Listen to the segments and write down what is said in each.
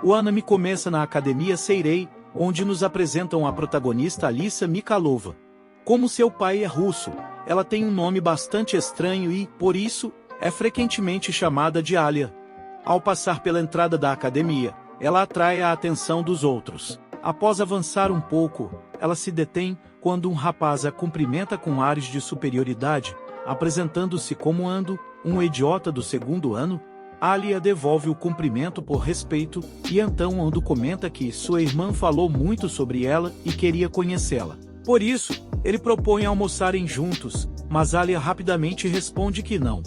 O anime começa na Academia Seirei, onde nos apresentam a protagonista Alissa Mikhalova. Como seu pai é russo, ela tem um nome bastante estranho e, por isso, é frequentemente chamada de Alia. Ao passar pela entrada da academia, ela atrai a atenção dos outros. Após avançar um pouco, ela se detém quando um rapaz a cumprimenta com ares de superioridade, apresentando-se como Ando, um idiota do segundo ano. Alia devolve o cumprimento por respeito, e então Ando comenta que sua irmã falou muito sobre ela e queria conhecê-la. Por isso, ele propõe almoçarem juntos, mas Alia rapidamente responde que não.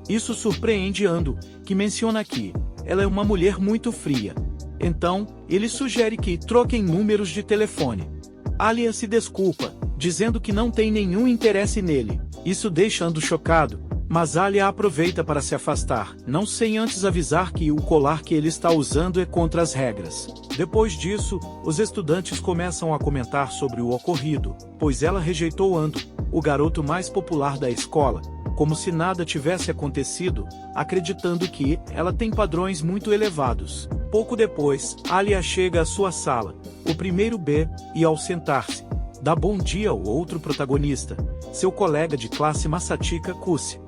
Isso surpreende Ando, que menciona que ela é uma mulher muito fria. Então, ele sugere que troquem números de telefone. Alia se desculpa, dizendo que não tem nenhum interesse nele. Isso deixa Ando chocado, mas Alia aproveita para se afastar, não sem antes avisar que o colar que ele está usando é contra as regras. Depois disso, os estudantes começam a comentar sobre o ocorrido, pois ela rejeitou Ando, o garoto mais popular da escola, como se nada tivesse acontecido, acreditando que ela tem padrões muito elevados. Pouco depois, Alia chega à sua sala, o primeiro B, e ao sentar-se, dá bom dia ao outro protagonista, seu colega de classe Masatika Kusi.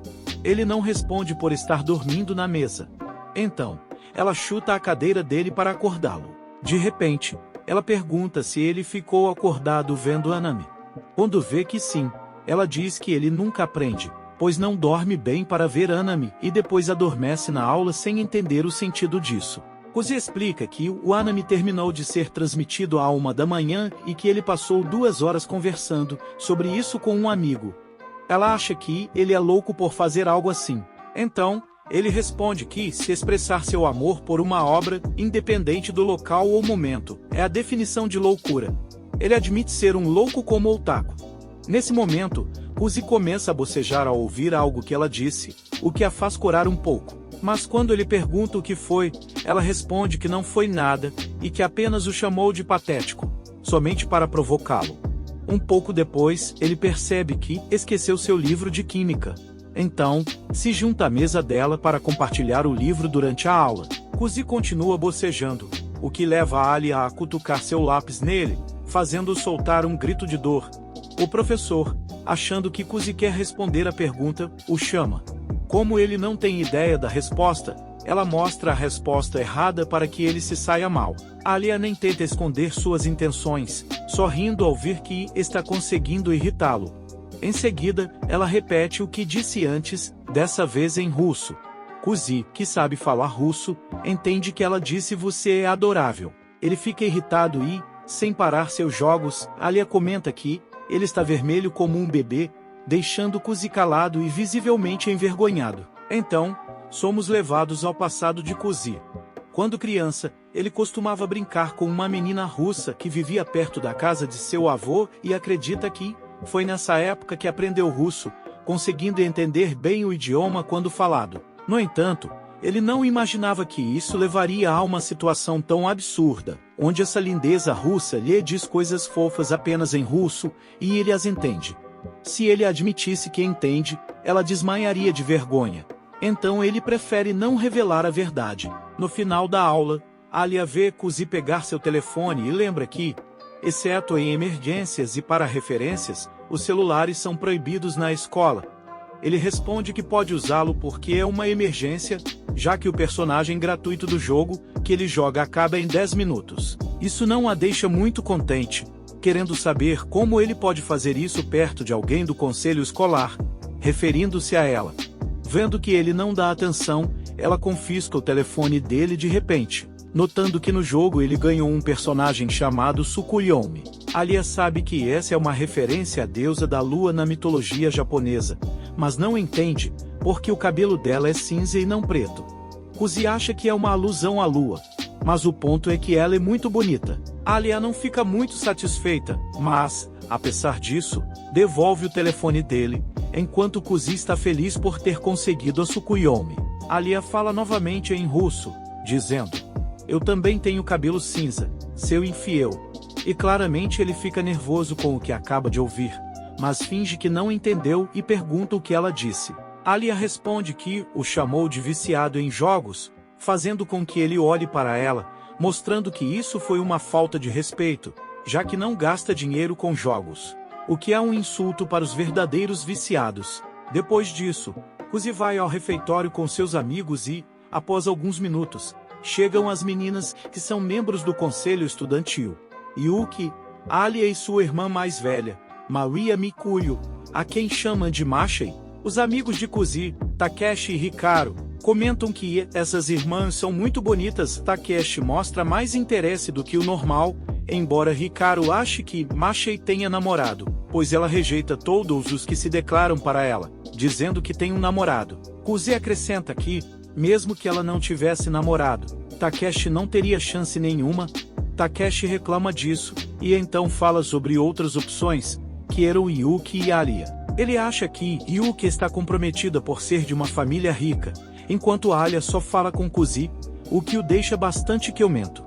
Ele não responde por estar dormindo na mesa. Então, ela chuta a cadeira dele para acordá-lo. De repente, ela pergunta se ele ficou acordado vendo anime. Quando vê que sim, ela diz que ele nunca aprende, pois não dorme bem para ver anime e depois adormece na aula sem entender o sentido disso. Kuzi explica que o anime terminou de ser transmitido à 1 da manhã e que ele passou 2 horas conversando sobre isso com um amigo. Ela acha que ele é louco por fazer algo assim. Então, ele responde que se expressar seu amor por uma obra, independente do local ou momento, é a definição de loucura. Ele admite ser um louco como otaku. Nesse momento, Kuzi começa a bocejar ao ouvir algo que ela disse, o que a faz corar um pouco. Mas quando ele pergunta o que foi, ela responde que não foi nada, e que apenas o chamou de patético, somente para provocá-lo. Um pouco depois, ele percebe que esqueceu seu livro de química. Então, se junta à mesa dela para compartilhar o livro durante a aula. Kuzi continua bocejando, o que leva a Alia a cutucar seu lápis nele, fazendo-o soltar um grito de dor. O professor, achando que Kuzi quer responder a pergunta, o chama. Como ele não tem ideia da resposta, ela mostra a resposta errada para que ele se saia mal. Alia nem tenta esconder suas intenções, sorrindo ao ver que está conseguindo irritá-lo. Em seguida, ela repete o que disse antes, dessa vez em russo. Kuzi, que sabe falar russo, entende que ela disse você é adorável. Ele fica irritado e, sem parar seus jogos, Alia comenta que ele está vermelho como um bebê, deixando Kuzi calado e visivelmente envergonhado. Então, somos levados ao passado de Kuzi. Quando criança, ele costumava brincar com uma menina russa que vivia perto da casa de seu avô e acredita que foi nessa época que aprendeu russo, conseguindo entender bem o idioma quando falado. No entanto, ele não imaginava que isso levaria a uma situação tão absurda, onde essa lindeza russa lhe diz coisas fofas apenas em russo, e ele as entende. Se ele admitisse que entende, ela desmaiaria de vergonha. Então ele prefere não revelar a verdade. No final da aula, Alia vê Kuzi pegar seu telefone e lembra que, exceto em emergências e para referências, os celulares são proibidos na escola. Ele responde que pode usá-lo porque é uma emergência, já que o personagem gratuito do jogo que ele joga acaba em 10 minutos. Isso não a deixa muito contente, querendo saber como ele pode fazer isso perto de alguém do conselho escolar, referindo-se a ela. Vendo que ele não dá atenção, ela confisca o telefone dele de repente, notando que no jogo ele ganhou um personagem chamado Tsukuyomi. Alia sabe que essa é uma referência à deusa da lua na mitologia japonesa, mas não entende, porque o cabelo dela é cinza e não preto. Kuzi acha que é uma alusão à lua, mas o ponto é que ela é muito bonita. Alia não fica muito satisfeita, mas, apesar disso, devolve o telefone dele, enquanto Kuzi está feliz por ter conseguido a Tsukuyomi. Alia fala novamente em russo, dizendo: eu também tenho cabelo cinza, seu infiel. E claramente ele fica nervoso com o que acaba de ouvir, mas finge que não entendeu e pergunta o que ela disse. Alia responde que o chamou de viciado em jogos, fazendo com que ele olhe para ela, mostrando que isso foi uma falta de respeito, já que não gasta dinheiro com jogos. O que é um insulto para os verdadeiros viciados. Depois disso, Kuzi vai ao refeitório com seus amigos e, após alguns minutos, chegam as meninas que são membros do conselho estudantil. Yuki, Alia e sua irmã mais velha, Maria Mikuyo, a quem chamam de Mashei. Os amigos de Kuzi, Takeshi e Hikaru, comentam que essas irmãs são muito bonitas. Takeshi mostra mais interesse do que o normal, embora Hikaru ache que Mashei tenha namorado, pois ela rejeita todos os que se declaram para ela, dizendo que tem um namorado. Kuzi acrescenta que, mesmo que ela não tivesse namorado, Takeshi não teria chance nenhuma. Takeshi reclama disso, e então fala sobre outras opções, que eram Yuki e Alia. Ele acha que Yuki está comprometida por ser de uma família rica, enquanto Alia só fala com Kuzi, o que o deixa bastante ciumento.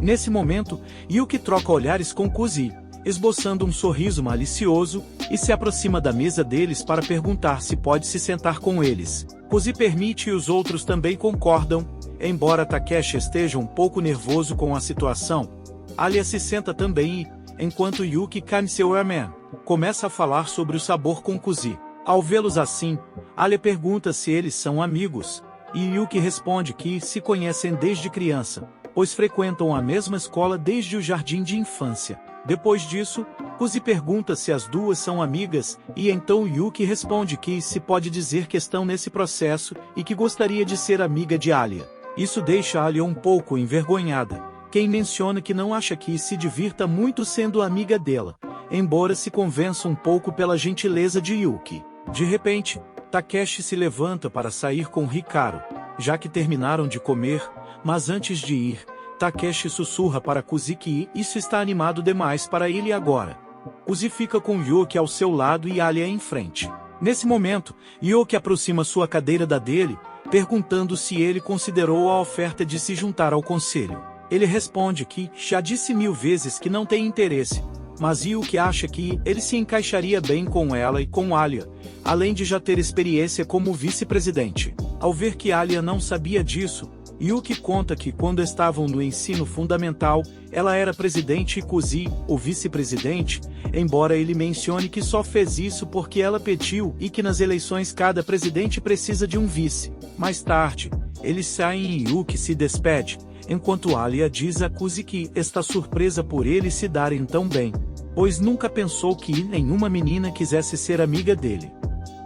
Nesse momento, Yuki troca olhares com Kuzi, esboçando um sorriso malicioso, e se aproxima da mesa deles para perguntar se pode se sentar com eles. Kuzi permite e os outros também concordam, embora Takeshi esteja um pouco nervoso com a situação. Alia se senta também e, enquanto Yuki cai em seu ramen, começa a falar sobre o sabor com Kuzi. Ao vê-los assim, Alia pergunta se eles são amigos, e Yuki responde que se conhecem desde criança, pois frequentam a mesma escola desde o jardim de infância. Depois disso, Kuzi pergunta se as duas são amigas, e então Yuki responde que se pode dizer que estão nesse processo e que gostaria de ser amiga de Alia. Isso deixa Alia um pouco envergonhada, quem menciona que não acha que se divirta muito sendo amiga dela, embora se convença um pouco pela gentileza de Yuki. De repente, Takeshi se levanta para sair com Hikaru, já que terminaram de comer, mas antes de ir, Takeshi sussurra para Kuzi que isso está animado demais para ele agora. Kuzi fica com Yuki ao seu lado e Alia em frente. Nesse momento, Yuki aproxima sua cadeira da dele, perguntando se ele considerou a oferta de se juntar ao conselho. Ele responde que já disse 1000 vezes que não tem interesse, mas Yuki acha que ele se encaixaria bem com ela e com Alia, além de já ter experiência como vice-presidente. Ao ver que Alia não sabia disso, Yuki conta que quando estavam no ensino fundamental, ela era presidente e Kuzi, o vice-presidente, embora ele mencione que só fez isso porque ela pediu e que nas eleições cada presidente precisa de um vice. Mais tarde, eles saem e Yuki se despede, enquanto Alia diz a Kuzi que está surpresa por eles se darem tão bem, pois nunca pensou que nenhuma menina quisesse ser amiga dele.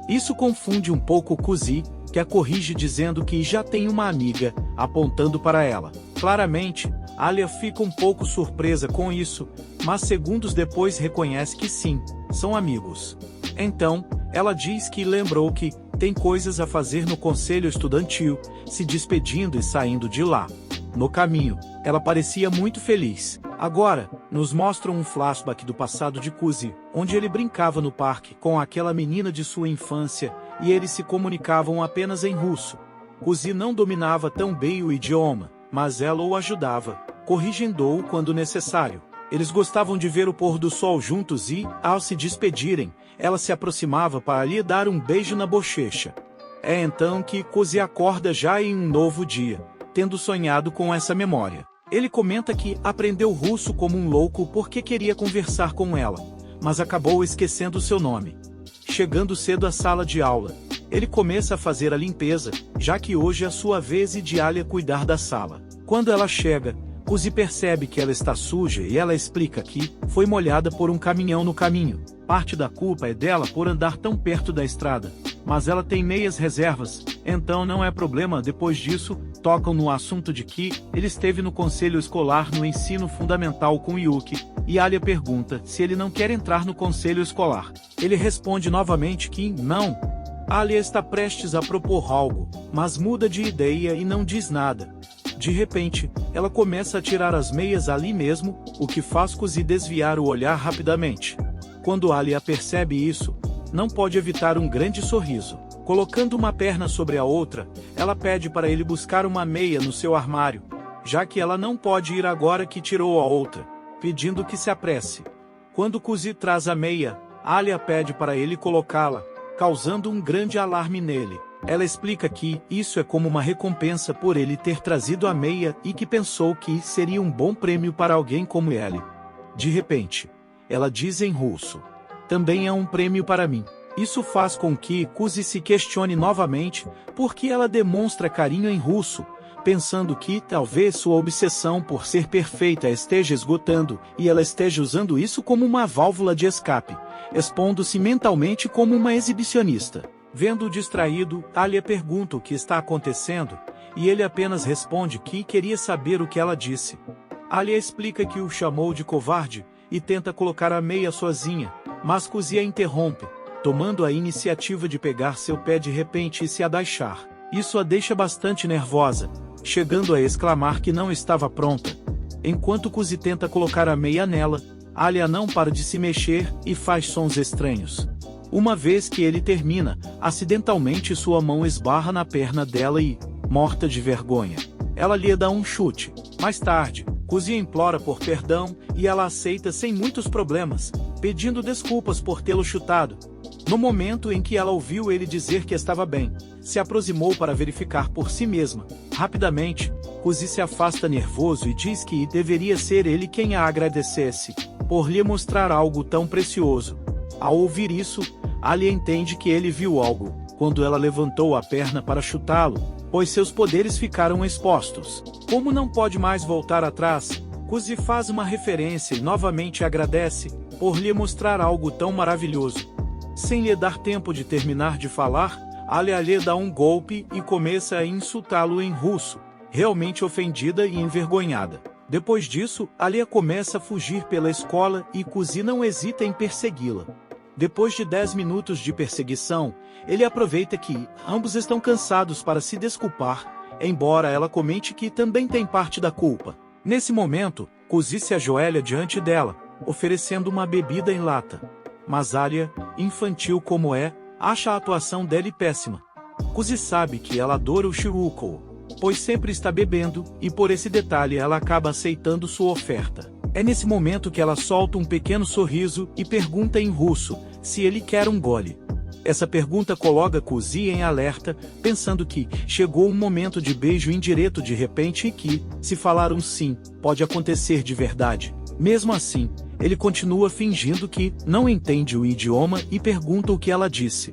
Isso confunde um pouco Kuzi, que a corrige dizendo que já tem uma amiga, apontando para ela. Claramente, Alia fica um pouco surpresa com isso, mas segundos depois reconhece que sim, são amigos. Então, ela diz que lembrou que tem coisas a fazer no conselho estudantil, se despedindo e saindo de lá. No caminho, ela parecia muito feliz. Agora, nos mostram um flashback do passado de Kuzi, onde ele brincava no parque com aquela menina de sua infância, e eles se comunicavam apenas em russo. Kuzi não dominava tão bem o idioma, mas ela o ajudava, corrigindo-o quando necessário. Eles gostavam de ver o pôr do sol juntos e, ao se despedirem, ela se aproximava para lhe dar um beijo na bochecha. É então que Kuzi acorda já em um novo dia, tendo sonhado com essa memória. Ele comenta que aprendeu russo como um louco porque queria conversar com ela, mas acabou esquecendo seu nome. Chegando cedo à sala de aula, ele começa a fazer a limpeza, já que hoje é a sua vez e de Alia cuidar da sala. Quando ela chega, Kuzi percebe que ela está suja e ela explica que foi molhada por um caminhão no caminho. Parte da culpa é dela por andar tão perto da estrada, mas ela tem meias reservas, então não é problema. Depois disso, tocam no assunto de que ele esteve no conselho escolar no ensino fundamental com Yuki, e Alia pergunta se ele não quer entrar no conselho escolar. Ele responde novamente que não. Alia está prestes a propor algo, mas muda de ideia e não diz nada. De repente, ela começa a tirar as meias ali mesmo, o que faz Kuzi desviar o olhar rapidamente. Quando Alia percebe isso, não pode evitar um grande sorriso. Colocando uma perna sobre a outra, ela pede para ele buscar uma meia no seu armário, já que ela não pode ir agora que tirou a outra, pedindo que se apresse. Quando Kuzi traz a meia, Alia pede para ele colocá-la, causando um grande alarme nele. Ela explica que isso é como uma recompensa por ele ter trazido a meia e que pensou que seria um bom prêmio para alguém como ele. De repente, ela diz em russo: também é um prêmio para mim. Isso faz com que Kuzi se questione novamente porque ela demonstra carinho em russo, pensando que talvez sua obsessão por ser perfeita esteja esgotando e ela esteja usando isso como uma válvula de escape, expondo-se mentalmente como uma exibicionista. Vendo-o distraído, Alia pergunta o que está acontecendo, e ele apenas responde que queria saber o que ela disse. Alia explica que o chamou de covarde e tenta colocar a meia sozinha, mas Kuzi a interrompe, tomando a iniciativa de pegar seu pé de repente e se abaixar. Isso a deixa bastante nervosa, chegando a exclamar que não estava pronta. Enquanto Kuzi tenta colocar a meia nela, Alia não para de se mexer e faz sons estranhos. Uma vez que ele termina, acidentalmente sua mão esbarra na perna dela e, morta de vergonha, ela lhe dá um chute. Mais tarde, Kuzi implora por perdão e ela aceita sem muitos problemas, pedindo desculpas por tê-lo chutado. No momento em que ela ouviu ele dizer que estava bem, se aproximou para verificar por si mesma. Rapidamente, Kuzi se afasta nervoso e diz que deveria ser ele quem a agradecesse, por lhe mostrar algo tão precioso. Ao ouvir isso, Alia entende que ele viu algo, quando ela levantou a perna para chutá-lo, pois seus poderes ficaram expostos. Como não pode mais voltar atrás, Kuzi faz uma referência e novamente agradece, por lhe mostrar algo tão maravilhoso. Sem lhe dar tempo de terminar de falar, Alia lhe dá um golpe e começa a insultá-lo em russo, realmente ofendida e envergonhada. Depois disso, Alia começa a fugir pela escola e Kuzi não hesita em persegui-la. Depois de 10 minutos de perseguição, ele aproveita que ambos estão cansados para se desculpar, embora ela comente que também tem parte da culpa. Nesse momento, Kuzi se ajoelha diante dela, oferecendo uma bebida em lata. Mas Alia, infantil como é, acha a atuação dele péssima. Kuzi sabe que ela adora o Shiruko, pois sempre está bebendo, e por esse detalhe ela acaba aceitando sua oferta. É nesse momento que ela solta um pequeno sorriso e pergunta em russo se ele quer um gole. Essa pergunta coloca Kuzi em alerta, pensando que chegou um momento de beijo indireto de repente e que, se falar um sim, pode acontecer de verdade. Mesmo assim, ele continua fingindo que não entende o idioma e pergunta o que ela disse.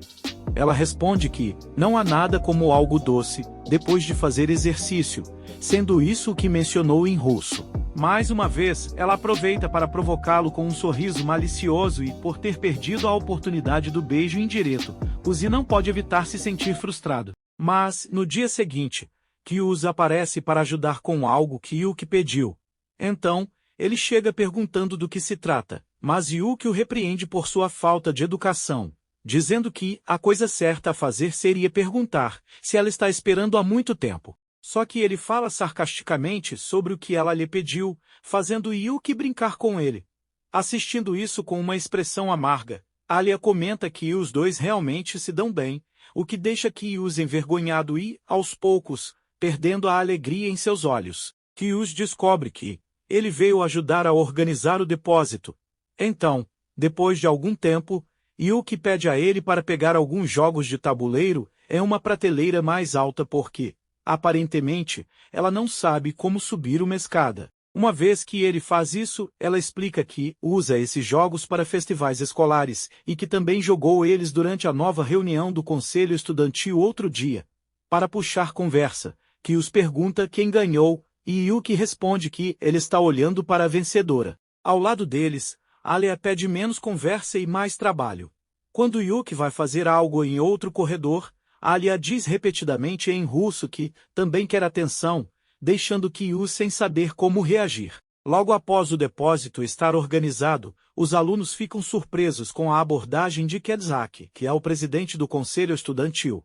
Ela responde que não há nada como algo doce, depois de fazer exercício, sendo isso o que mencionou em russo. Mais uma vez, ela aproveita para provocá-lo com um sorriso malicioso e, por ter perdido a oportunidade do beijo indireto, Kuzi não pode evitar se sentir frustrado. Mas, no dia seguinte, Kyuza aparece para ajudar com algo que Yuki pediu. Então, ele chega perguntando do que se trata, mas Yuki o repreende por sua falta de educação, dizendo que a coisa certa a fazer seria perguntar se ela está esperando há muito tempo. Só que ele fala sarcasticamente sobre o que ela lhe pediu, fazendo Yuki brincar com ele. Assistindo isso com uma expressão amarga, Alia comenta que os dois realmente se dão bem, o que deixa Kyuza envergonhado e, aos poucos, perdendo a alegria em seus olhos. Kyuza descobre que ele veio ajudar a organizar o depósito. Então, depois de algum tempo, Yuki pede a ele para pegar alguns jogos de tabuleiro em uma prateleira mais alta porque, aparentemente, ela não sabe como subir uma escada. Uma vez que ele faz isso, ela explica que usa esses jogos para festivais escolares e que também jogou eles durante a nova reunião do conselho estudantil outro dia. Para puxar conversa, Kyuza pergunta quem ganhou e Yuki responde que ele está olhando para a vencedora. Ao lado deles, Alia pede menos conversa e mais trabalho. Quando Yuki vai fazer algo em outro corredor, Alia diz repetidamente em russo que também quer atenção, deixando Kyuza sem saber como reagir. Logo após o depósito estar organizado, os alunos ficam surpresos com a abordagem de Kenzaki, que é o presidente do conselho estudantil.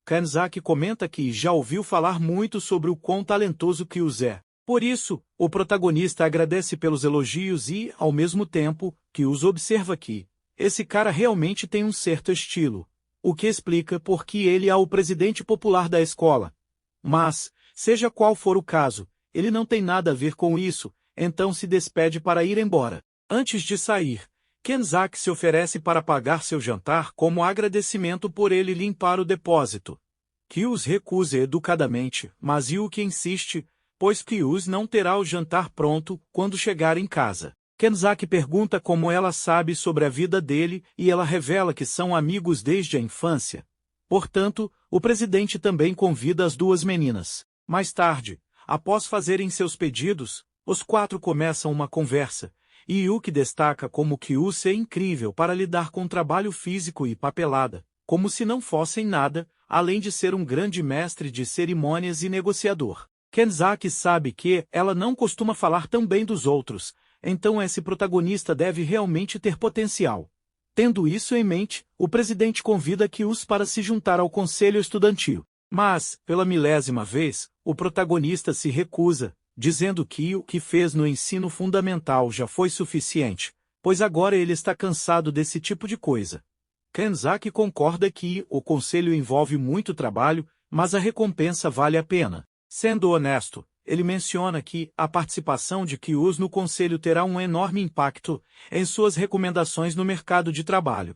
Kenzaki comenta que já ouviu falar muito sobre o quão talentoso Kyuza é. Por isso, o protagonista agradece pelos elogios e, ao mesmo tempo, Kyuza observa que esse cara realmente tem um certo estilo, o que explica por que ele é o presidente popular da escola. Mas, seja qual for o caso, ele não tem nada a ver com isso, então se despede para ir embora. Antes de sair, Kenzaki se oferece para pagar seu jantar como agradecimento por ele limpar o depósito. Kyus recusa educadamente, mas Yuki insiste, pois Kyus não terá o jantar pronto quando chegar em casa. Kenzaki pergunta como ela sabe sobre a vida dele e ela revela que são amigos desde a infância. Portanto, o presidente também convida as duas meninas. Mais tarde, após fazerem seus pedidos, os quatro começam uma conversa, e Yuki destaca como Kyus é incrível para lidar com trabalho físico e papelada, como se não fossem nada, além de ser um grande mestre de cerimônias e negociador. Kenzaki sabe que ela não costuma falar tão bem dos outros, então esse protagonista deve realmente ter potencial. Tendo isso em mente, o presidente convida Kyus para se juntar ao conselho estudantil. Mas, pela milésima vez, o protagonista se recusa, dizendo que o que fez no ensino fundamental já foi suficiente, pois agora ele está cansado desse tipo de coisa. Kenzaki concorda que o conselho envolve muito trabalho, mas a recompensa vale a pena. Sendo honesto, ele menciona que a participação de Kyus no conselho terá um enorme impacto em suas recomendações no mercado de trabalho.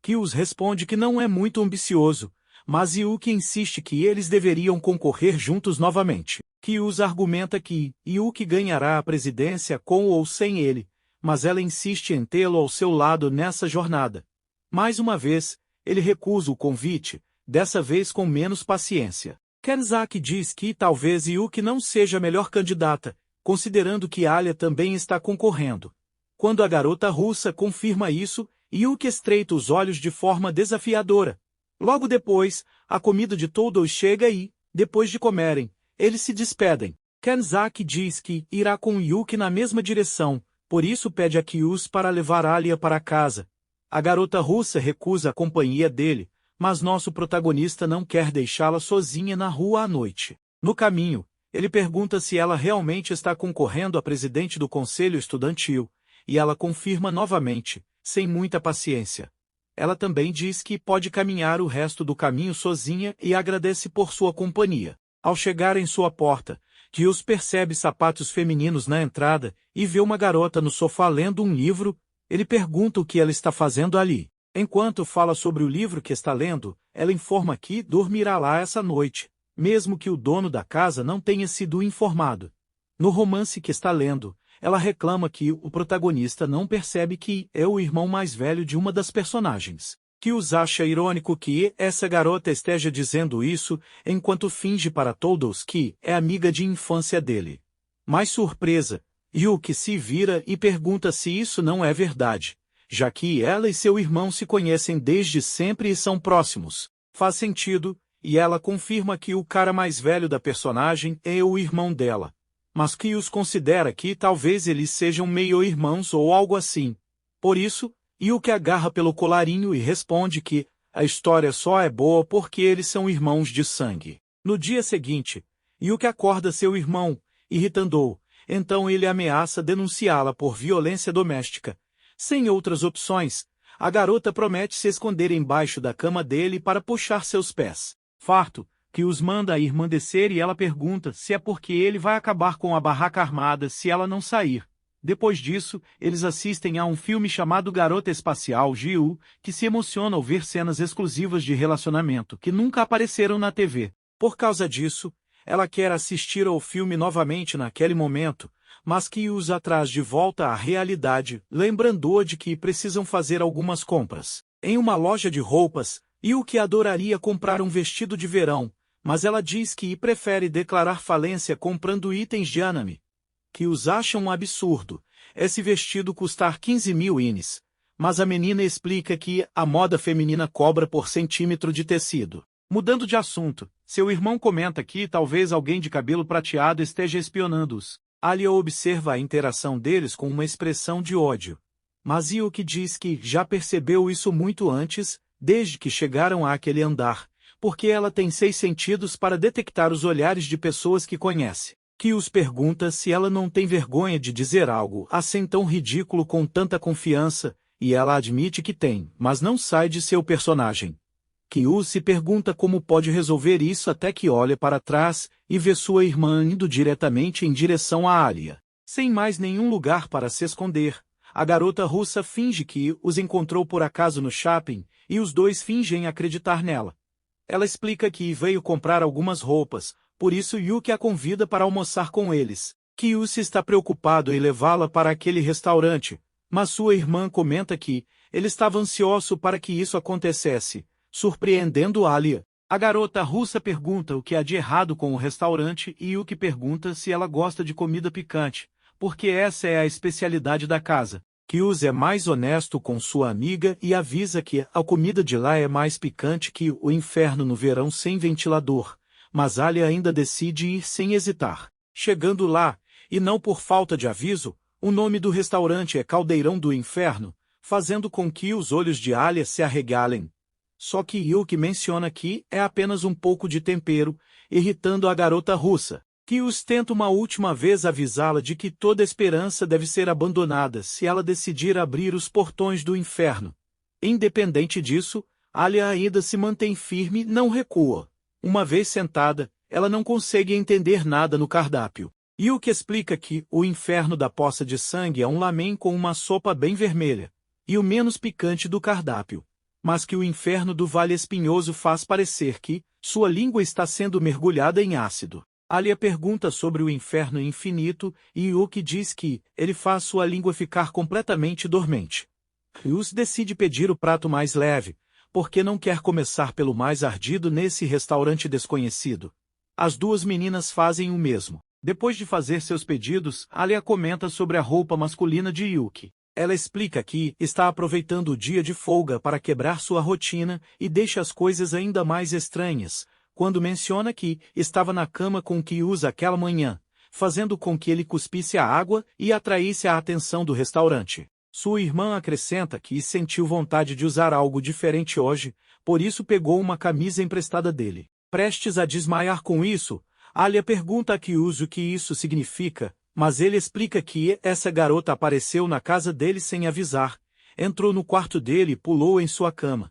Kyus responde que não é muito ambicioso, mas Yuki insiste que eles deveriam concorrer juntos novamente. Kyus argumenta que Yuki ganhará a presidência com ou sem ele, mas ela insiste em tê-lo ao seu lado nessa jornada. Mais uma vez, ele recusa o convite, dessa vez com menos paciência. Kenzaki diz que talvez Yuki não seja a melhor candidata, considerando que Alia também está concorrendo. Quando a garota russa confirma isso, Yuki estreita os olhos de forma desafiadora. Logo depois, a comida de todos chega e, depois de comerem, eles se despedem. Kenzaki diz que irá com Yuki na mesma direção, por isso pede a Kyus para levar Alia para casa. A garota russa recusa a companhia dele, mas nosso protagonista não quer deixá-la sozinha na rua à noite. No caminho, ele pergunta se ela realmente está concorrendo a presidente do conselho estudantil, e ela confirma novamente, sem muita paciência. Ela também diz que pode caminhar o resto do caminho sozinha e agradece por sua companhia. Ao chegar em sua porta, Kyus percebe sapatos femininos na entrada e vê uma garota no sofá lendo um livro. Ele pergunta o que ela está fazendo ali. Enquanto fala sobre o livro que está lendo, ela informa que dormirá lá essa noite, mesmo que o dono da casa não tenha sido informado. No romance que está lendo, ela reclama que o protagonista não percebe que é o irmão mais velho de uma das personagens. Kyus acha irônico que essa garota esteja dizendo isso, enquanto finge para todos que é amiga de infância dele. Mais surpresa, Yuki se vira e pergunta se isso não é verdade, já que ela e seu irmão se conhecem desde sempre e são próximos. Faz sentido, e ela confirma que o cara mais velho da personagem é o irmão dela. Mas Kyus considera que talvez eles sejam meio-irmãos ou algo assim. Por isso, Yuki agarra pelo colarinho e responde que a história só é boa porque eles são irmãos de sangue. No dia seguinte, Yuki acorda seu irmão, irritando-o, então ele ameaça denunciá-la por violência doméstica. Sem outras opções, a garota promete se esconder embaixo da cama dele para puxar seus pés. Farto, Kyus manda a irmã descer e ela pergunta se é porque ele vai acabar com a barraca armada se ela não sair. Depois disso, eles assistem a um filme chamado Garota Espacial Gyu, que se emociona ao ver cenas exclusivas de relacionamento que nunca apareceram na TV. Por causa disso, ela quer assistir ao filme novamente naquele momento, mas Kyus a traz de volta à realidade, lembrando-a de que precisam fazer algumas compras. Em uma loja de roupas, Yuki adoraria comprar um vestido de verão, mas ela diz que prefere declarar falência comprando itens de anime. Kyus acha um absurdo esse vestido custar 15.000 ienes, mas a menina explica que a moda feminina cobra por centímetro de tecido. Mudando de assunto, seu irmão comenta que talvez alguém de cabelo prateado esteja espionando-os. Alia observa a interação deles com uma expressão de ódio. Mas Yuki diz que já percebeu isso muito antes, desde que chegaram àquele andar, porque ela tem 6 sentidos para detectar os olhares de pessoas que conhece. Kyus pergunta se ela não tem vergonha de dizer algo assim tão ridículo com tanta confiança, e ela admite que tem, mas não sai de seu personagem. Kyus se pergunta como pode resolver isso até que olha para trás e vê sua irmã indo diretamente em direção a Alia. Sem mais nenhum lugar para se esconder, a garota russa finge que os encontrou por acaso no shopping, e os dois fingem acreditar nela. Ela explica que veio comprar algumas roupas, por isso Yuki a convida para almoçar com eles. Kyusi está preocupado em levá-la para aquele restaurante, mas sua irmã comenta que ele estava ansioso para que isso acontecesse, surpreendendo Alia. A garota russa pergunta o que há de errado com o restaurante e Yuki pergunta se ela gosta de comida picante, porque essa é a especialidade da casa. Kyusi é mais honesto com sua amiga e avisa que a comida de lá é mais picante que o inferno no verão sem ventilador, mas Alia ainda decide ir sem hesitar. Chegando lá, e não por falta de aviso, o nome do restaurante é Caldeirão do Inferno, fazendo com que os olhos de Alia se arregalem. Só que Yuki menciona que é apenas um pouco de tempero, irritando a garota russa. Kyusi tenta uma última vez avisá-la de que toda esperança deve ser abandonada se ela decidir abrir os portões do inferno. Independente disso, Alia ainda se mantém firme e não recua. Uma vez sentada, ela não consegue entender nada no cardápio. Yuki explica que o inferno da poça de sangue é um lamen com uma sopa bem vermelha, e o menos picante do cardápio. Mas que o inferno do Vale Espinhoso faz parecer que sua língua está sendo mergulhada em ácido. Alia pergunta sobre o inferno infinito e Yuki diz que ele faz sua língua ficar completamente dormente. Kyusi decide pedir o prato mais leve, porque não quer começar pelo mais ardido nesse restaurante desconhecido. As duas meninas fazem o mesmo. Depois de fazer seus pedidos, Alia comenta sobre a roupa masculina de Yuki. Ela explica que está aproveitando o dia de folga para quebrar sua rotina e deixa as coisas ainda mais estranhas, quando menciona que estava na cama com Kyusi aquela manhã, fazendo com que ele cuspisse a água e atraísse a atenção do restaurante. Sua irmã acrescenta que sentiu vontade de usar algo diferente hoje, por isso pegou uma camisa emprestada dele. Prestes a desmaiar com isso, Alia pergunta a Kyusi o que isso significa, mas ele explica que essa garota apareceu na casa dele sem avisar, entrou no quarto dele e pulou em sua cama.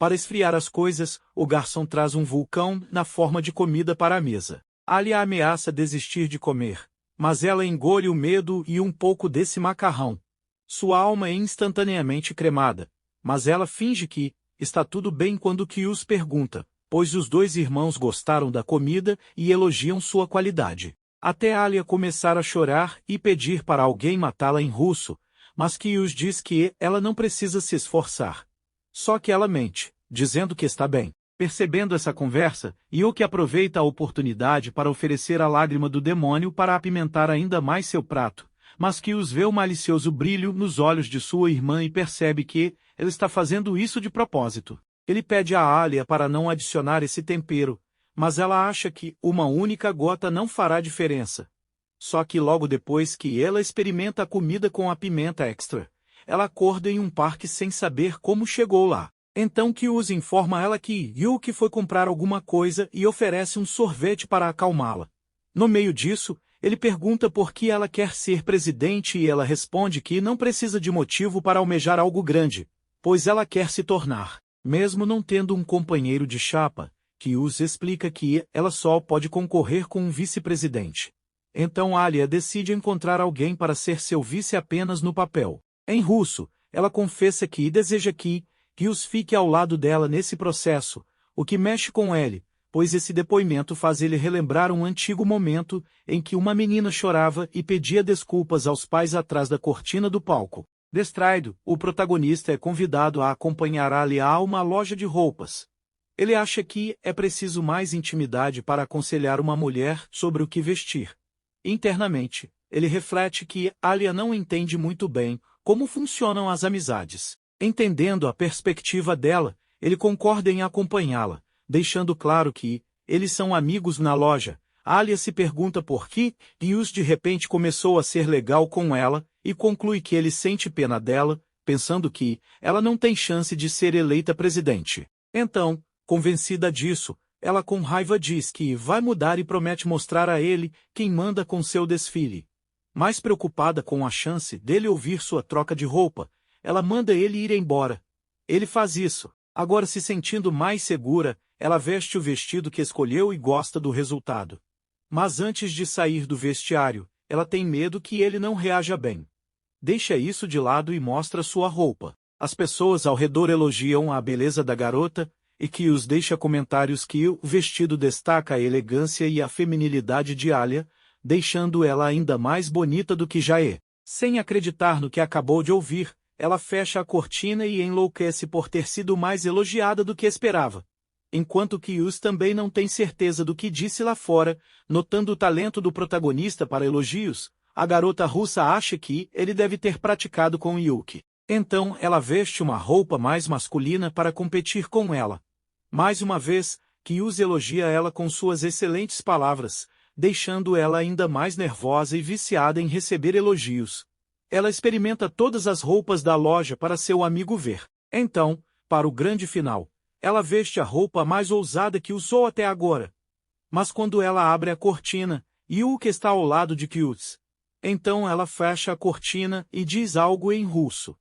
Para esfriar as coisas, o garçom traz um vulcão na forma de comida para a mesa. Alia ameaça desistir de comer, mas ela engole o medo e um pouco desse macarrão. Sua alma é instantaneamente cremada, mas ela finge que está tudo bem quando Kyusi pergunta, pois os dois irmãos gostaram da comida e elogiam sua qualidade. Até Alia começar a chorar e pedir para alguém matá-la em russo, mas Kyusi diz que ela não precisa se esforçar. Só que ela mente, dizendo que está bem. Percebendo essa conversa, Yuki aproveita a oportunidade para oferecer a lágrima do demônio para apimentar ainda mais seu prato, mas Kyusi vê o malicioso brilho nos olhos de sua irmã e percebe que ela está fazendo isso de propósito. Ele pede a Alia para não adicionar esse tempero, mas ela acha que uma única gota não fará diferença. Só que logo depois que ela experimenta a comida com a pimenta extra, ela acorda em um parque sem saber como chegou lá. Então Kyusi informa ela que Yuki foi comprar alguma coisa e oferece um sorvete para acalmá-la. No meio disso, ele pergunta por que ela quer ser presidente e ela responde que não precisa de motivo para almejar algo grande, pois ela quer se tornar. Mesmo não tendo um companheiro de chapa, Kyusi explica que ela só pode concorrer com um vice-presidente. Então Alia decide encontrar alguém para ser seu vice apenas no papel. Em russo, ela confessa que deseja que Kyusi fique ao lado dela nesse processo, o que mexe com ele, pois esse depoimento faz ele relembrar um antigo momento em que uma menina chorava e pedia desculpas aos pais atrás da cortina do palco. Distraído, o protagonista é convidado a acompanhar Alia a uma loja de roupas. Ele acha que é preciso mais intimidade para aconselhar uma mulher sobre o que vestir. Internamente, ele reflete que Alia não entende muito bem como funcionam as amizades. Entendendo a perspectiva dela, ele concorda em acompanhá-la, deixando claro que eles são amigos na loja. Alia se pergunta por que Kyusi de repente começou a ser legal com ela e conclui que ele sente pena dela, pensando que ela não tem chance de ser eleita presidente. Então, convencida disso, ela com raiva diz que vai mudar e promete mostrar a ele quem manda com seu desfile. Mais preocupada com a chance dele ouvir sua troca de roupa, ela manda ele ir embora. Ele faz isso. Agora se sentindo mais segura, ela veste o vestido que escolheu e gosta do resultado. Mas antes de sair do vestiário, ela tem medo que ele não reaja bem. Deixa isso de lado e mostra sua roupa. As pessoas ao redor elogiam a beleza da garota, e Kyus deixa comentários que o vestido destaca a elegância e a feminilidade de Alia, deixando ela ainda mais bonita do que já é. Sem acreditar no que acabou de ouvir, ela fecha a cortina e enlouquece por ter sido mais elogiada do que esperava. Enquanto Kyus também não tem certeza do que disse lá fora, notando o talento do protagonista para elogios, a garota russa acha que ele deve ter praticado com Yuki. Então ela veste uma roupa mais masculina para competir com ela. Mais uma vez, Kyus elogia ela com suas excelentes palavras, deixando ela ainda mais nervosa e viciada em receber elogios. Ela experimenta todas as roupas da loja para seu amigo ver. Então, para o grande final, ela veste a roupa mais ousada que usou até agora. Mas quando ela abre a cortina, Yuki está ao lado de Kyus. Então ela fecha a cortina e diz algo em russo.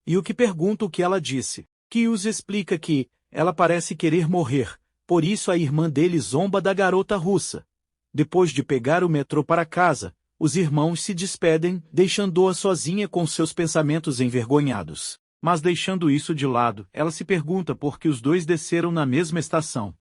Yuki pergunta o que ela disse. Kyus explica que ela parece querer morrer, por isso a irmã dele zomba da garota russa. Depois de pegar o metrô para casa, os irmãos se despedem, deixando-a sozinha com seus pensamentos envergonhados. Mas deixando isso de lado, ela se pergunta por que os dois desceram na mesma estação.